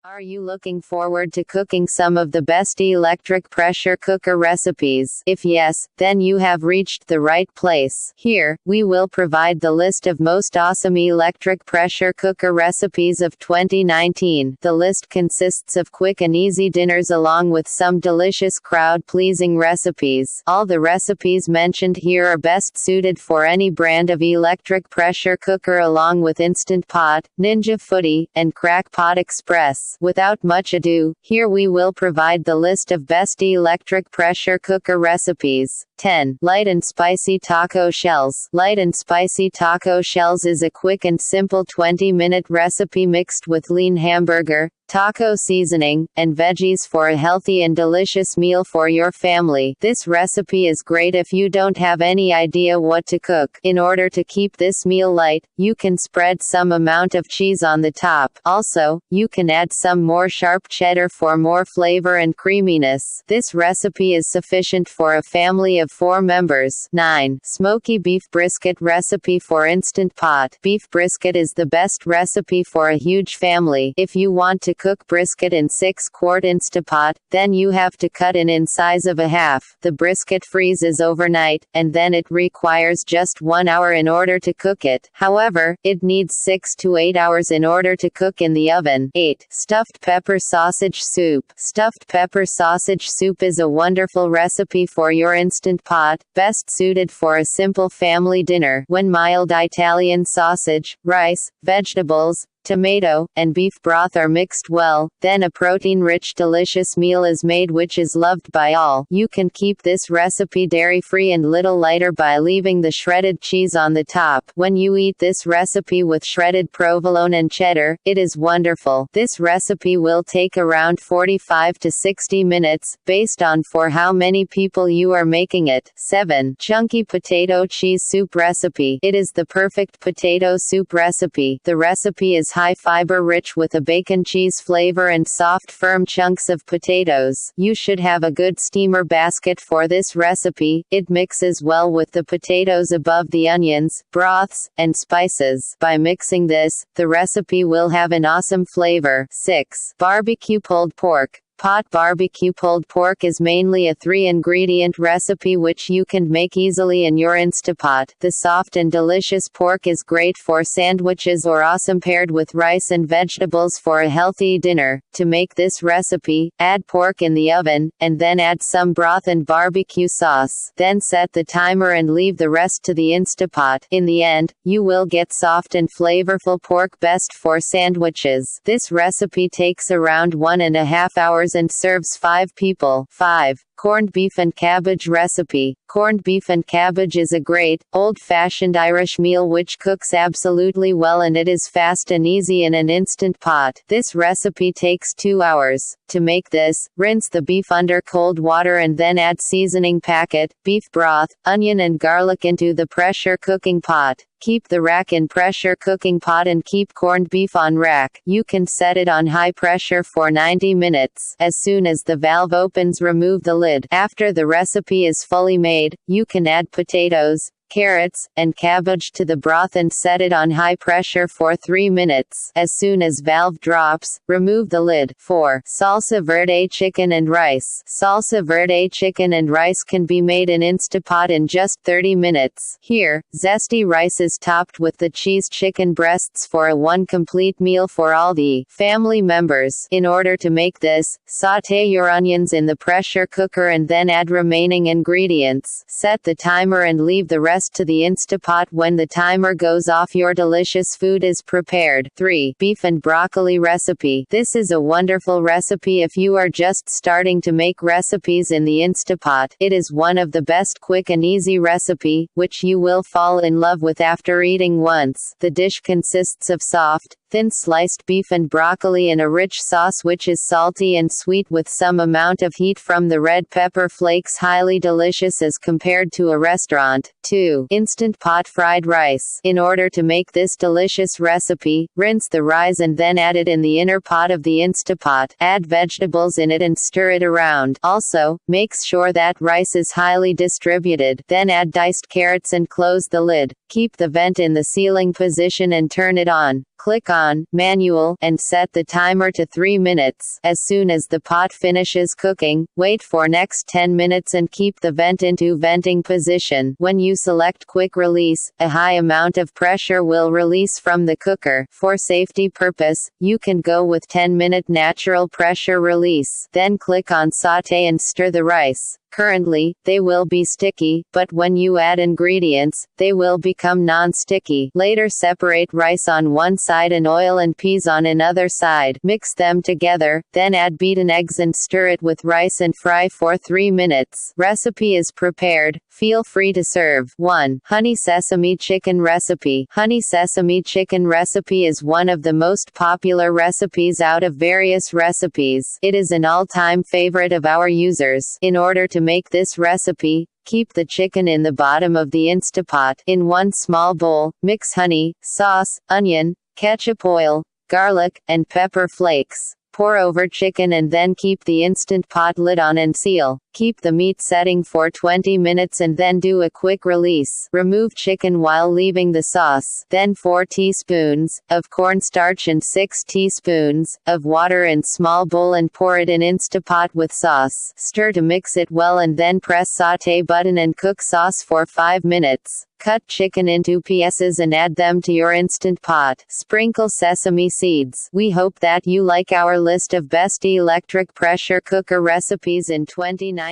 Are you looking forward to cooking some of the best electric pressure cooker recipes? If yes, then you have reached the right place. Here, we will provide the list of most awesome electric pressure cooker recipes of 2019. The list consists of quick and easy dinners along with some delicious crowd-pleasing recipes. All the recipes mentioned here are best suited for any brand of electric pressure cooker along with Instant Pot, Ninja Footy, and Crack Pot Express. Without much ado, here we will provide the list of best electric pressure cooker recipes. 10. Light and spicy taco shells. Light and spicy taco shells is a quick and simple 20-minute recipe mixed with lean hamburger, taco seasoning, and veggies for a healthy and delicious meal for your family. This recipe is great if you don't have any idea what to cook. In order to keep this meal light, you can spread some amount of cheese on the top. Also, you can add some more sharp cheddar for more flavor and creaminess. This recipe is sufficient for a family of 4 members. 9. Smoky beef brisket recipe for Instant Pot. Beef brisket is the best recipe for a huge family. If you want to cook brisket in 6-quart Instapot, then you have to cut in size of a half. The brisket freezes overnight, and then it requires just 1 hour in order to cook it. However, it needs 6 to 8 hours in order to cook in the oven. 8. Stuffed pepper sausage soup. Stuffed pepper sausage soup is a wonderful recipe for your Instant Pot, best suited for a simple family dinner. When mild Italian sausage, rice, vegetables, tomato, and beef broth are mixed well, then a protein-rich delicious meal is made which is loved by all. You can keep this recipe dairy-free and little lighter by leaving the shredded cheese on the top. When you eat this recipe with shredded provolone and cheddar, it is wonderful. This recipe will take around 45 to 60 minutes, based on for how many people you are making it. 7. Chunky potato cheese soup recipe. It is the perfect potato soup recipe. The recipe is high fiber rich with a bacon cheese flavor and soft firm chunks of potatoes. You should have a good steamer basket for this recipe. It mixes well with the potatoes above the onions, broths, and spices. By mixing this, the recipe will have an awesome flavor. 6. Barbecue pulled pork. Pot barbecue pulled pork is mainly a 3-ingredient recipe which you can make easily in your Instapot. The soft and delicious pork is great for sandwiches or awesome paired with rice and vegetables for a healthy dinner. To make this recipe, add pork in the oven, and then add some broth and barbecue sauce. Then set the timer and leave the rest to the Instapot. In the end, you will get soft and flavorful pork best for sandwiches. This recipe takes around 1.5 hours and serves 5 people. 5. Corned beef and cabbage recipe. Corned beef and cabbage is a great, old-fashioned Irish meal which cooks absolutely well and it is fast and easy in an Instant Pot. This recipe takes 2 hours. To make this, rinse the beef under cold water and then add seasoning packet, beef broth, onion and garlic into the pressure cooking pot. Keep the rack in pressure cooking pot and keep corned beef on rack. You can set it on high pressure for 90 minutes. As soon as the valve opens, remove the lid. After the recipe is fully made, you can add potatoes, carrots, and cabbage to the broth and set it on high pressure for 3 minutes. As soon as valve drops, remove the lid. 4. Salsa verde chicken and rice. Salsa verde chicken and rice can be made in Instapot in just 30 minutes. Here, zesty rice is topped with the cheese chicken breasts for a one complete meal for all the family members. In order to make this, sauté your onions in the pressure cooker and then add remaining ingredients. Set the timer and leave the rest to the Instapot. When the timer goes off, your delicious food is prepared. 3. Beef and broccoli recipe. This is a wonderful recipe if you are just starting to make recipes in the Instapot. It is one of the best quick and easy recipe, which you will fall in love with after eating once. The dish consists of soft, thin sliced beef and broccoli in a rich sauce which is salty and sweet with some amount of heat from the red pepper flakes. Highly delicious as compared to a restaurant. 2. Instant Pot fried rice. In order to make this delicious recipe, rinse the rice and then add it in the inner pot of the Instapot. Add vegetables in it and stir it around. Also, make sure that rice is highly distributed. Then add diced carrots and close the lid. Keep the vent in the sealing position and turn it on. Click on, manual, and set the timer to 3 minutes. As soon as the pot finishes cooking, wait for next 10 minutes and keep the vent into venting position. When you select quick release, a high amount of pressure will release from the cooker. For safety purpose, you can go with 10-minute natural pressure release. Then click on saute and stir the rice. Currently, they will be sticky, but when you add ingredients, they will become non-sticky. Later separate rice on one side and oil and peas on another side. Mix them together, then add beaten eggs and stir it with rice and fry for 3 minutes. Recipe is prepared. Feel free to serve. 1. Honey sesame chicken recipe. Honey sesame chicken recipe is one of the most popular recipes out of various recipes. It is an all-time favorite of our users. In order to make this recipe, keep the chicken in the bottom of the Instapot. In one small bowl, mix honey, sauce, onion, ketchup, oil, garlic, and pepper flakes. Pour over chicken and then keep the Instant Pot lid on and seal. Keep the meat setting for 20 minutes and then do a quick release. Remove chicken while leaving the sauce. Then 4 teaspoons of cornstarch and 6 teaspoons of water in small bowl and pour it in Instapot with sauce. Stir to mix it well and then press saute button and cook sauce for 5 minutes. Cut chicken into pieces and add them to your Instant Pot. Sprinkle sesame seeds. We hope that you like our list of best electric pressure cooker recipes in 2019.